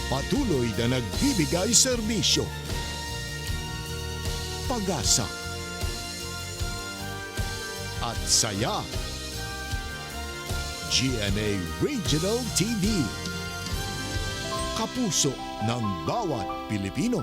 Patuloy na nagbibigay serbisyo. Pag-asa at saya. GMA Regional TV. Kapuso ng bawat Pilipino.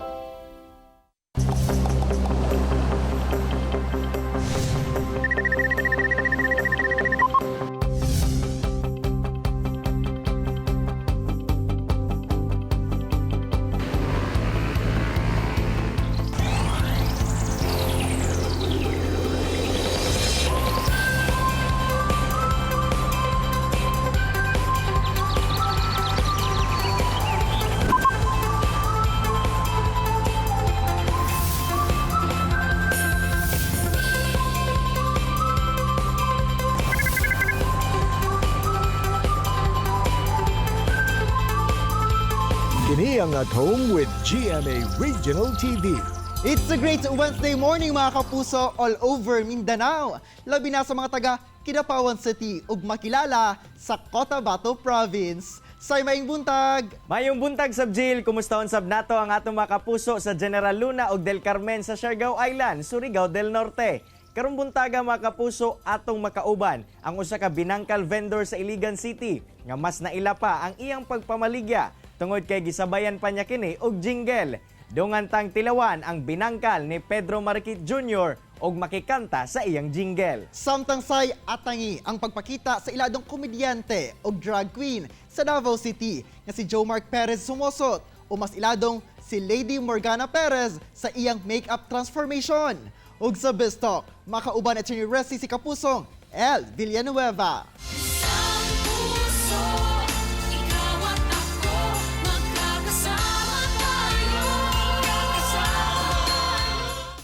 Kini ang At Home with GMA Regional TV. It's a great Wednesday morning mga kapuso all over Mindanao. Labi na sa mga taga Kidapawan City ug makilala sa Cotabato Province. Say maing buntag. Mayong buntag sab Jill, kumusta sab nato ang atong mga kapuso sa General Luna ug Del Carmen sa Siargao Island, Surigao del Norte. Karong buntaga mga kapuso atong makauban ang usa ka binangkal vendor sa Iligan City nga mas naila pa ang iyang pagpamaligya tungod kay gisabayan pa niya kini og jingle. Dungan tang tilawan ang binangkal ni Pedro Marikit Jr. og makikanta sa iyang jingle. Samtang say atangi ang pagpakita sa iladong komedyante o drag queen sa Davao City nga si Joe Mark Perez sumosot o mas iladong si Lady Morgana Perez sa iyang makeup transformation. Ug sa Bestok, makauban at siya ni si Kapusong El Villanueva.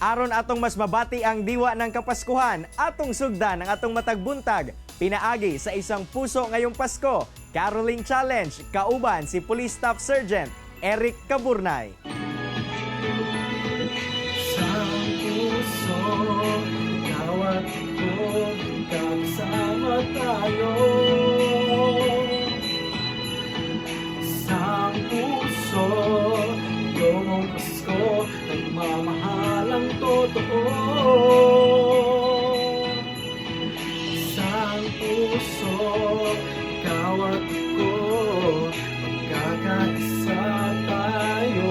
Aron atong mas mabati ang diwa ng Kapaskuhan, atong sugdan ang atong matagbuntag, pinaagi sa isang puso ngayong Pasko, Caroling Challenge, kauban si Police Staff Sergeant Eric Caburnay. Sa puso, ikaw at ako, kasama tayo. Sa puso, iyong Pasko, nagmamahalang totoo. Sa puso, ikaw at ako, magkakaisa tayo.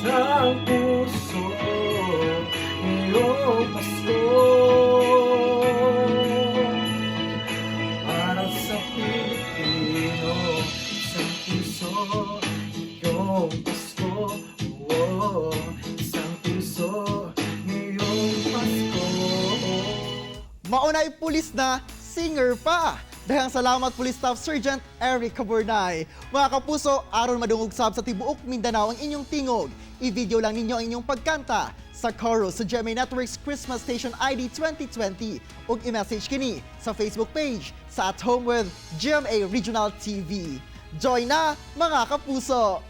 Sa puso, iyong Pasko, para sa Pilipino. Sa puso, iyong Pasko, oh, sa puso, iyong Pasko. Maunay pulis na, singer pa. Dahang salamat Police Staff Sergeant Eric Caburnay. Mga kapuso, aron madungog sab sa tibuok Mindanao ang inyong tingog. I-video lang ninyo ang inyong pagkanta sa chorus sa GMA Network's Christmas Station ID 2020 ug i-message kini sa Facebook page sa At Home with GMA Regional TV. Join na mga kapuso!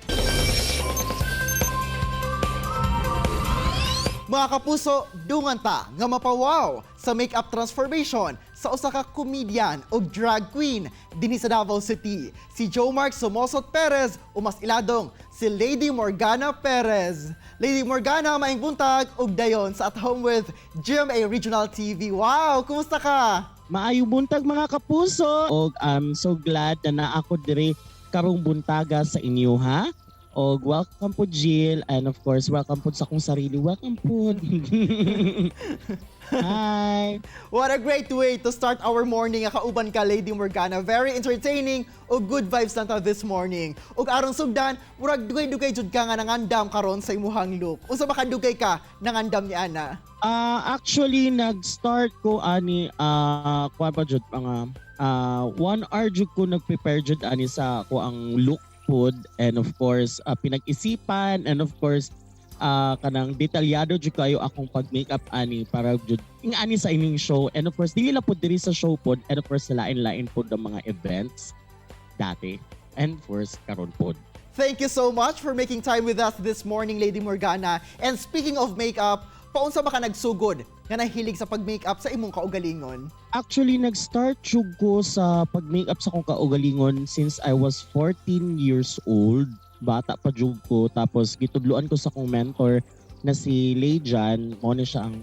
Mga kapuso, dungan ta nga mapawaw sa makeup transformation sa usa ka comedian o drag queen dinhi sa Davao City. Si Joe Mark Sumosot Perez o mas iladong si Lady Morgana Perez. Lady Morgana, maing buntag ug dayon sa At Home with GMA Regional TV. Wow, kumusta ka? Maayong buntag mga kapuso. Og I'm so glad na ako diri karong buntaga sa inyo ha. Og welcome po Jill and of course welcome po sa akong sarili. Welcome po. Hi. What a great way to start our morning. Kauban ka, Lady Morgana. Very entertaining o good vibes lang ta this morning. Og aron sugdan, murag dugay-dugay jud ka nga nangandam karon sa imuhang look. Unsa ba ka dugay ka nangandam ni Ana? Actually nag-start ko ani kuha pa jud mga 1 hour jud ko nag-prepare jud ani sa ko ang look food and of course pinag-isipan and of course kanang detalyado jud kayo akong pag-makeup ani para jud ani sa ining show and of course dili la pud diri sa show pod and of course sa lain-lain pod ang mga events dati and of course karon pod. Thank you so much for making time with us this morning, Lady Morgana. And speaking of makeup, paunsa ba ka nagsugod nga nahilig sa pag-makeup sa imong kaugalingon? Actually, nag-start jud ko sa pag-makeup sa kong kaugalingon since I was 14 years old. Bata pa jud ko. Tapos gitudloan ko sa kong mentor na si Leijan. Mo na siya ang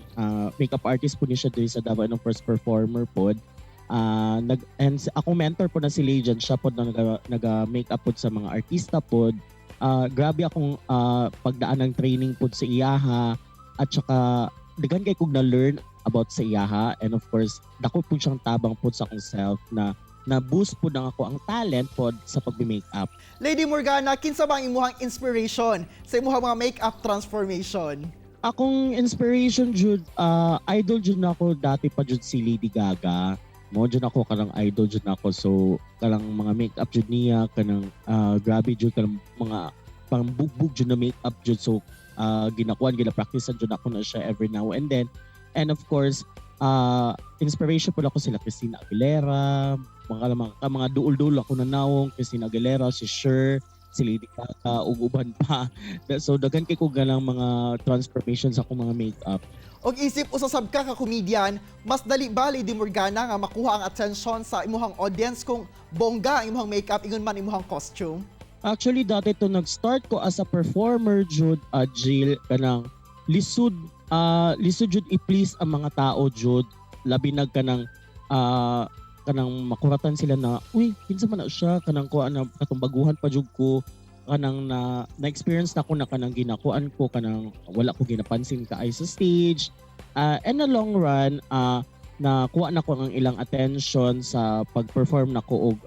makeup artist po niya diri sa Davao ng first performer pod. Akong mentor po na si Leijan, siya po na naga-makeup po sa mga artista po. Grabe akong pagdaan ng training po sa iyaha at saka dagan kay kog na-learn about sa iyaha, and of course dako po siyang tabang po sa akong self na boost po na ako ang talent po sa pag-makeup. Lady Morgana, kinsa ba ang imuhang inspiration sa imuhang mga makeup transformation? Akong inspiration jud, idol jud na ako dati pa jud si Lady Gaga. Mo jud ako kanang idol jud na ako, so kanang mga makeup jud niya kanang grabe jud kanang mga pangbugbog jud na makeup jud, so gina-practice jud ako na siya every now and then. And of course, inspiration po ako sila Christina Aguilera, mga duol-duol ako na nawong Christina Aguilera, si Cher, si Lady Gaga, ug uban pa. So daghan kay ko ganang mga transformations ako mga makeup. Og isip usasab ka comedian, mas dali ba Lady Morgana nga makuha ang attention sa imuhang audience kung bongga ang imuhang makeup ingon man imuhang costume? Actually, dati to nag-start ko as a performer jud, Jill, kanang lisod jud i-please ang mga tao jud, labi nag kanang makuratan sila na uy kinsa man na siya kanang ko ana katong baguhan pa jud ko, kanang na-experience na ko na kanang ginakuan ko kanang wala ko ginapansin kaay sa stage, and in the long run nakuha na ko ang ilang attention sa pag-perform na ko og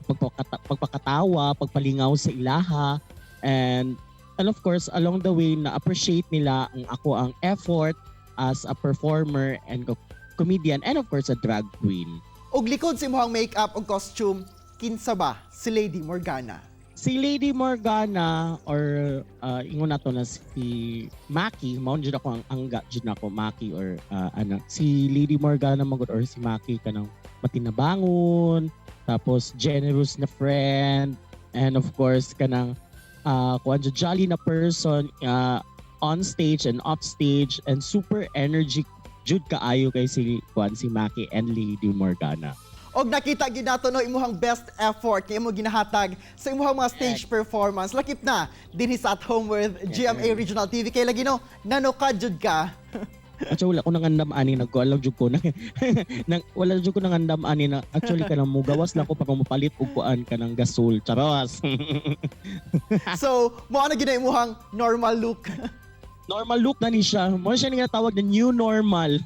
pagpakatawa, pagpalingaw sa ilaha, and of course along the way na appreciate nila ang ako ang effort as a performer and comedian and of course a drag queen. Og likod sa imuhang makeup og costume, kinsa ba si Lady Morgana? Si Lady Morgana or ingon nato na si Maki, mao jud ako ang angga jud nako Maki or si Lady Morgana magud or si Maki kanang matinabangon, tapos generous na friend, and of course kanang kuan jud jolly na person on stage and off stage, and super energetic jud kaayo kay si Maki and Lady Morgana. Og nakita gid nato no imuhang best effort kay imo ginahatag sa imuhang mga stage performance. Lakip na dinhi sa At Home with GMA Regional TV kay lagi no nanokad jud ka. Actually wala ko nangandam ani nagkualaw jud ko na wala jud ko nangandam ani na actually kanang mugawas lang ko para mapalit og kuan kanang gasol charos. So mo ana gid imuhang normal look. Normal look na ni siya. Mo siya nga tawag na new normal.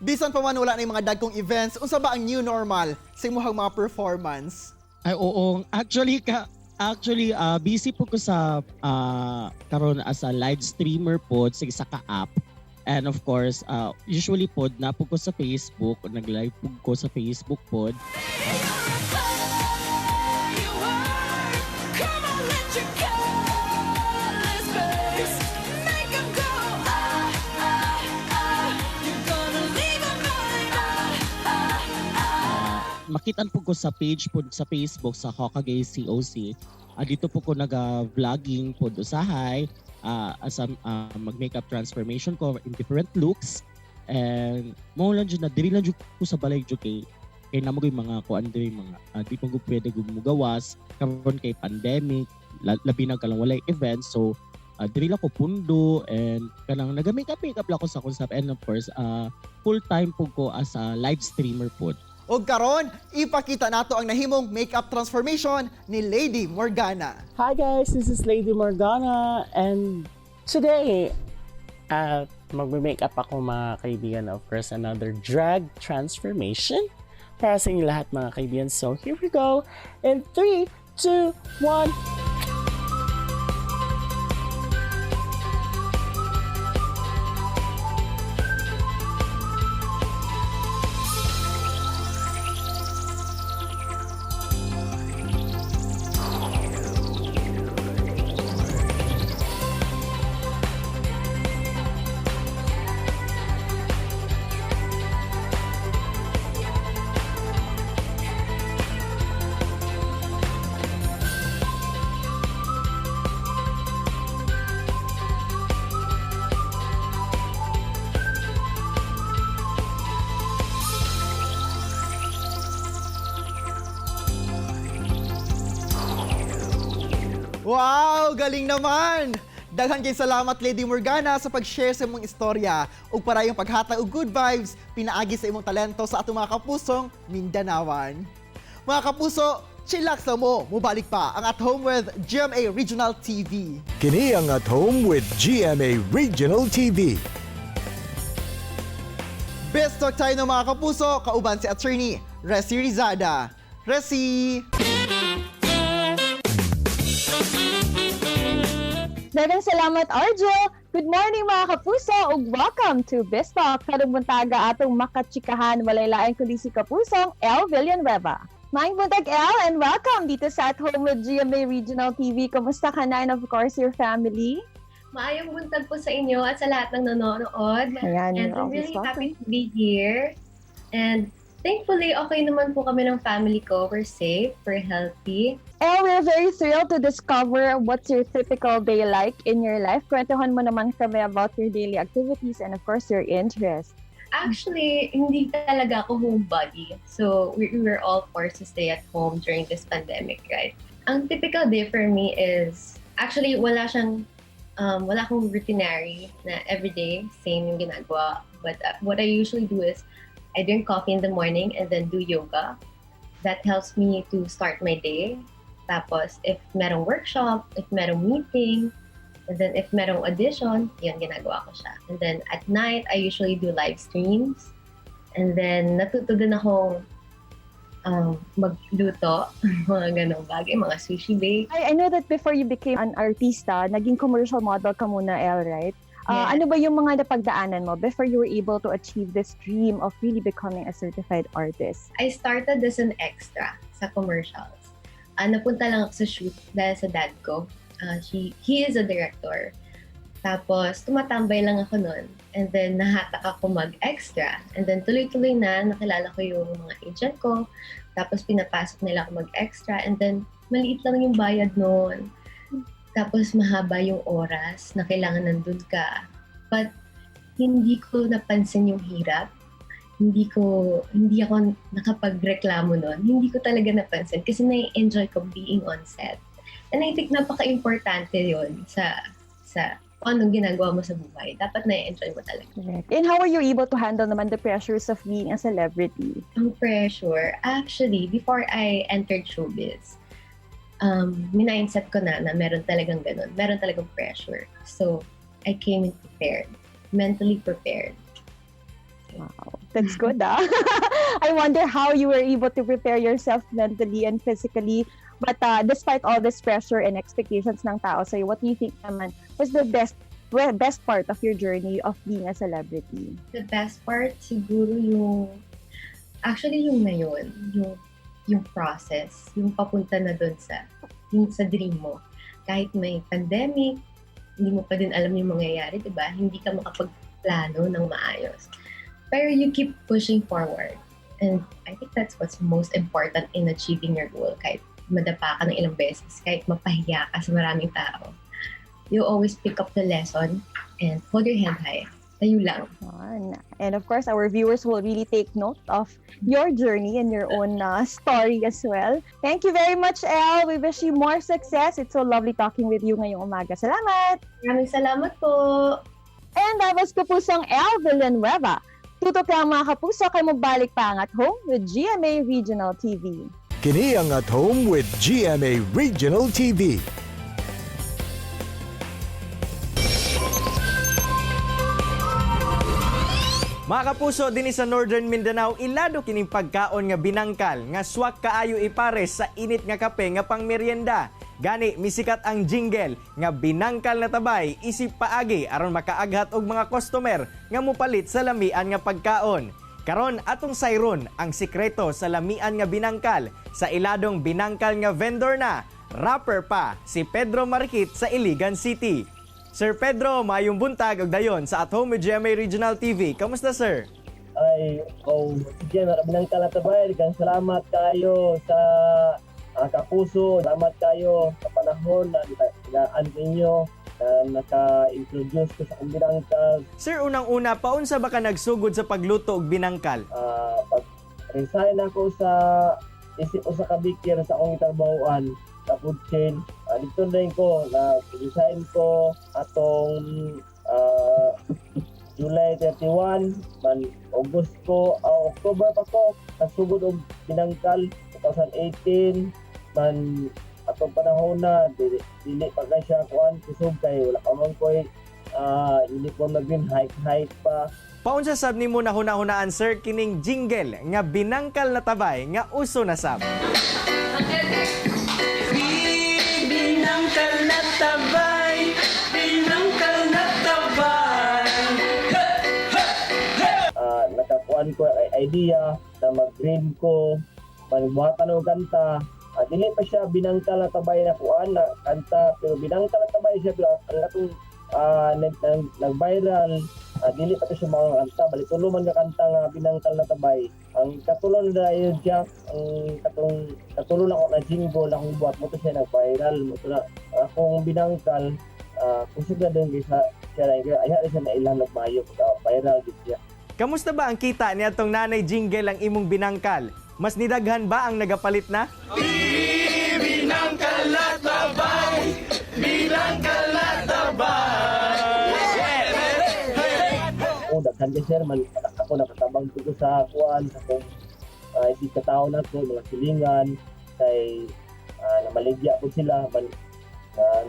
Bisan pa man wala na yung mga dagkong events, unsa ba ang new normal sa imuhang mga performance? Ay oo, actually busy po ko sa karon as a live streamer po sa isa ka app. And of course, usually po na po ko sa Facebook, nag-live po ko sa Facebook po. Makitan po ko sa page po sa Facebook sa Hokage COC. Dito po ko naga-vlogging po usahay as a mag-makeup transformation ko in different looks. And mo lang jud na diri lang jud ko sa balay jud kay namoy mga kuan diri mga di pa gud pwede gud mugawas karon kay pandemic, labi na kalang walay event, so diri lang ko pundo and kanang naga-makeup lang ko sa concept, and of course full time po ko as a live streamer po. Og karon, ipakita nato ang nahimong makeup transformation ni Lady Morgana. Hi guys, this is Lady Morgana, and today magme-makeup ako mga kaibigan, of course another drag transformation para sa inyo lahat mga kaibigan. So here we go in 3, 2, 1. Wow, galing naman! Daghan kay salamat Lady Morgana sa pag-share sa imong istorya ug para yung paghatag og good vibes pinaagi sa imong talento sa atong mga kapusong Mindanawan. Mga kapuso, chillax na mo, mubalik pa ang At Home with GMA Regional TV. Kini ang At Home with GMA Regional TV. Best talk tayo ng mga kapuso, kauban si Attorney Resi Rizada. Resi! Daghang salamat, Arjo! Good morning mga kapuso ug welcome to Best Talk. Karong buntaga atong makatsikahan walay laing kundi si kapusong El Villanueva. Maayong buntag El and welcome dito sa At Home with GMA Regional TV. Kamusta ka na and of course your family? Maayong buntag po sa inyo at sa lahat ng nanonood. Ayan, And I'm really happy to be here. And thankfully, okay naman po kami ng family ko. We're safe, we're healthy. El, we're very thrilled to discover what's your typical day like in your life. Kwentuhan mo naman kami about your daily activities and of course your interests. Actually, hindi talaga ako homebody. So, we were all forced to stay at home during this pandemic, right? Ang typical day for me is, actually, wala akong routinary na everyday, same yung ginagawa. But what I usually do is, I drink coffee in the morning and then do yoga. That helps me to start my day. Tapos, if merong workshop, if merong meeting, and then if merong audition, yun, ginagawa ko siya. And then at night, I usually do live streams. And then, natuto din akong magluto, mga ganong bagay, mga sushi bake. I know that before you became an artista, naging commercial model ka muna, El, right? Yeah. Ano ba yung mga napagdaanan mo before you were able to achieve this dream of really becoming a certified artist? I started as an extra sa commercials. Napunta lang ako sa shoot dahil sa dad ko. He is a director. Tapos, tumatambay lang ako nun. And then, nahatak ako mag-extra. And then, tuloy-tuloy na, nakilala ko yung mga agent ko. Tapos, pinapasok nila ako mag-extra. And then, maliit lang yung bayad nun. Tapos, mahaba yung oras na kailangan nandun ka. But, hindi ko napansin yung hirap. Hindi ako nakapagreklamo nun. Hindi ko talaga napansin kasi na-enjoy ko being on set. And I think napaka-importante yun sa anong ginagawa mo sa buhay. Dapat na-enjoy mo talaga. Correct. And how are you able to handle naman the pressures of being a celebrity? Ang pressure, actually, before I entered showbiz, mindset ko na meron talagang ganun. Meron talagang pressure. So, I came in prepared. Mentally prepared. Wow, that's good, ah. I wonder how you were able to prepare yourself mentally and physically. But despite all this pressure and expectations ng tao sa'yo, what do you think naman was the best part of your journey of being a celebrity? The best part siguro yung ngayon, yung process, yung papunta na doon sa dream mo. Kahit may pandemic, hindi mo pa din alam yung mangyayari, diba? Hindi ka makapagplano ng maayos. Pero you keep pushing forward. And I think that's what's most important in achieving your goal. Kahit madapa ka ng ilang beses, kahit mapahiya ka sa maraming tao, you always pick up the lesson and hold your head high. Tayo lang. And of course, our viewers will really take note of your journey and your own story as well. Thank you very much, El. We wish you more success. It's so lovely talking with you ngayong umaga. Salamat! Maraming salamat po! And that was Kapusong El Villanueva. Tutok lang mga kapuso kay mabalik pa ang At Home with GMA Regional TV. Kini ang At Home with GMA Regional TV. Mga kapuso, dinhi sa Northern Mindanao, ilado kining pagkaon nga binangkal, nga swak kaayo ipares sa init nga kape nga pangmeryenda. Gani, misikat ang jingle nga binangkal na tabay, isip paagi aron makaaghat og mga customer nga mupalit sa lamian nga pagkaon. Karon atong sayron ang sikreto sa lamian nga binangkal sa iladong binangkal nga vendor na, rapper pa, si Pedro Marikit sa Iligan City. Sir Pedro, mayong buntag og dayon sa At Home with GMA Regional TV. Kamusta, sir? Sige, binangkal na tabay. Salamat kayo sa kapuso. Salamat kayo sa panahon na ninyo na naka-introduce ko sa binangkal. Sir, unang-una, paunsa ba ka nagsugod sa pagluto og binangkal? Pag-resign ako sa isip ko sa kabikir sa akong trabahoan sa food chain. dito na rin ko na design ko atong July 31 man October pa ko nasugod og binangkal 2018 man atong panahon na dili pa kay siya kuan kusog kay wala pa man koy uniform na green hike pa. Paunsa sab nimo na hunahunaan sir kining jingle nga binangkal na tabay nga uso na sab. Binangkal na tabay, binangkal na tabay. Nakakuan ko ay idea na mag-green ko, magbuhatan og kanta. Dili pa siya binangkal na tabay na kuan na kanta, pero binangkal na tabay siya pero ang atong nag-viral, dili pa to siya mga kanta, balitulo man nga kanta nga binangkal na tabay. Ang katulon na yun siya, ang katulon ako na jingle akong buhat mo to siya nag-viral mo to na akong binangkal, kusog na din siya ayaw siya na ilang nagmayo viral din siya. Kamusta ba ang kita ni atong nanay jingle ang imong binangkal? Mas nidaghan ba ang nagapalit na? Binangkal na tabay, binangkal na tabay. Daghan din sir man ako nakatabang ko sa kuan sa kung isip ka tao na ko mga silingan kay namaligya po sila man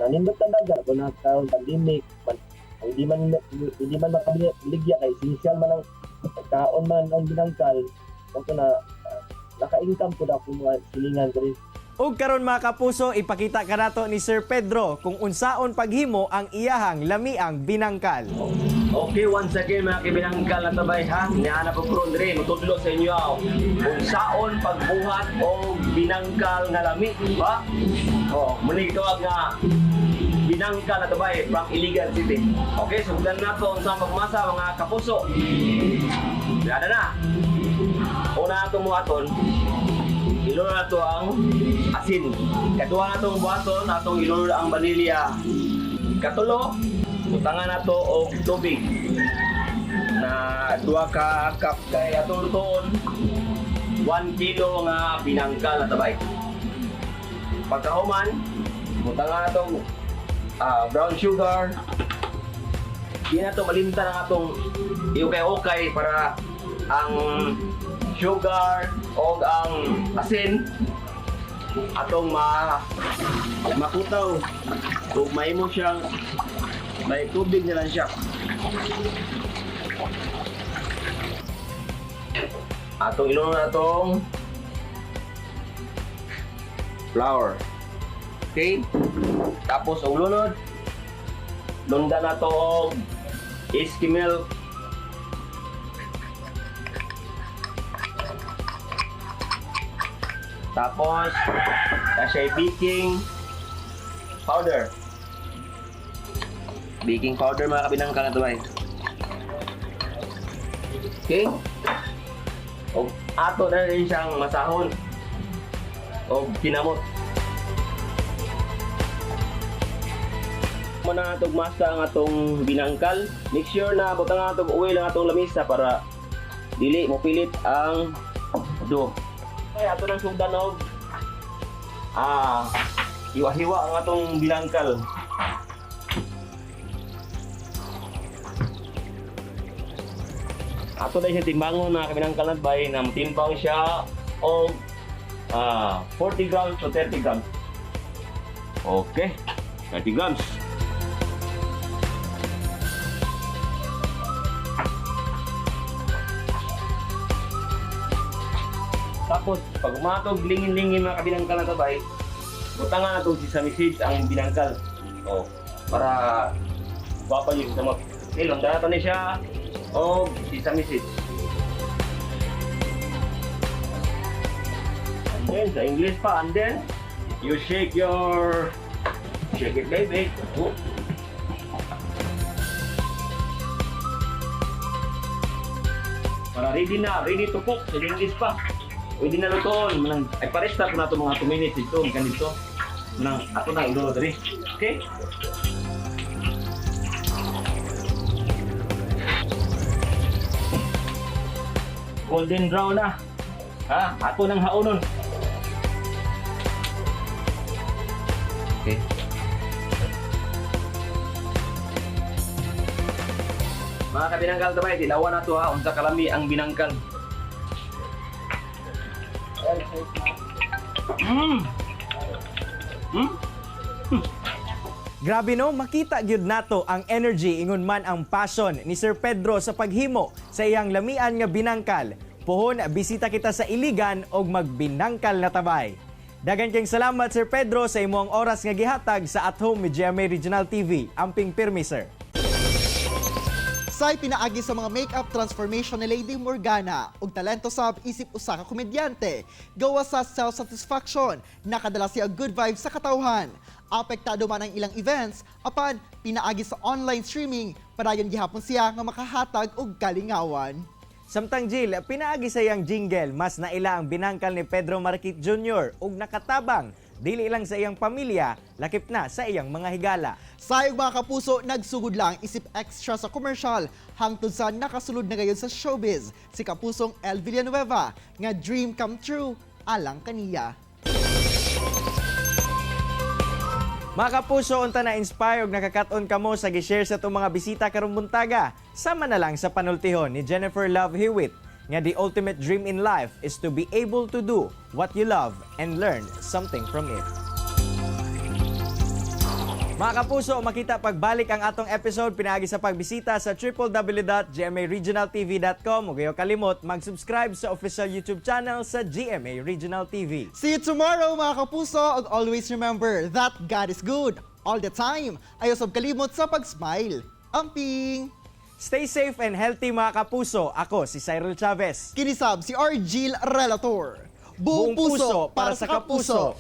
nanindot na daga kung nagkaroon pandemic man hindi man makabaligya kay essential man ang kaon man ang binangkal kung na naka-income ko na ako mga silingan rin. Ug karon mga kapuso, ipakita ka nato ni Sir Pedro kung unsaon paghimo ang iyahang lamiang binangkal. Okay, once again mga kibinangkal na tabay ha, inaanap ko ron rin, matudlo sa inyo kung saon pagbuhat o binangkal na lami, ba? Muli tawag nga binangkal na tabay from Iligan City. Okay, sundan na to sa pagmasa mga kapuso. Yada na. Una na itong buhaton, ilunod na ito ang asin. Katuwa na itong buhaton, atong ilunod ang vanilya. Katulo, utangan na ito og tubig na 2 ka cup kay atong lutoon 1 kilo nga binangkal na tabay. Pagkahuman, utangan na itong brown sugar. Di na ito malimta na atong iukay-ukay para ang sugar o ang asin atong makutaw kung may mo siyang may tubig na lang siya. Atong ilunod na itong flour. Okay? Tapos ang lunod, lundan na itong iski milk. Tapos, siya baking powder. Baking powder mga kabinangkal na tabay. Okay? O ato na rin siyang masahon o kinamot. Muna natong masa ang atong binangkal. Make sure na butang atong oil ang atong lamisa para dili mo pilit ang dough. Okay, ato nang sugdan og hiwa-hiwa ang atong binangkal. Ato na siya timbangon mga kabinangkal na bay na timbang siya og 40 grams to 30 grams. Okay, 30 grams. Tapos, pag umatog, lingin-lingin mga kabinangkal na tabay, butangan na ito sa message ang binangkal. Para wapa nyo sa mga ilong. Data na siya o sa message. And then, sa English pa, and then, you shake it baby. Para ready to cook sa English pa. Pwede na lutoon. Ay pa-restart na ito mga 2 minutes ito. Ikan dito. Ato na ilo dali. Okay? Golden brown na. Ato nang haunon. Okay. mga kabinangkal tabay, tilawan na to ha, unsa kalami ang binangkal. Grabe no, makita gyud nato ang energy ingon man ang passion ni Sir Pedro sa paghimo sa iyang lamian nga binangkal. Puhon bisita kita sa Iligan og magbinangkal na tabay. Dagan kayong salamat Sir Pedro sa imong oras nga gihatag sa At Home with GMA Regional TV. Amping pirmi sir. Say pinaagi sa mga makeup transformation ni Lady Morgana ug talento sa isip usa ka komedyante. Gawa sa self-satisfaction, nakadala siya good vibes sa katawhan. Apektado man ang ilang events, apan pinaagi sa online streaming, padayon gihapon siya nga makahatag og kalingawan. Samtang Jill, pinaagi sa iyang jingle, mas naila ang binangkal ni Pedro Marquit Jr. ug nakatabang, dili lang sa iyang pamilya, lakip na sa iyang mga higala. Sayog mga kapuso, nagsugod lang isip extra sa commercial hangtod sa nakasulod na gayon sa showbiz si Kapusong El Villanueva nga dream come true alang kaniya. Mga kapuso, unta na inspire ug nakakaton kamo sa gi-share sa itong mga bisita karong buntaga. Sama na lang sa panultihon ni Jennifer Love Hewitt nga the ultimate dream in life is to be able to do what you love and learn something from it. Mga kapuso, makita pagbalik ang atong episode pinaagi sa pagbisita sa www.gmaregionaltv.com. Huwag kayo kalimot mag-subscribe sa official YouTube channel sa GMA Regional TV. See you tomorrow mga kapuso, and always remember that God is good all the time. Ayaw sab kalimot sa pag-smile. Amping! Stay safe and healthy mga kapuso. Ako si Cyril Chavez. Kinisab si Argil Relator. Buong puso para sa kapuso.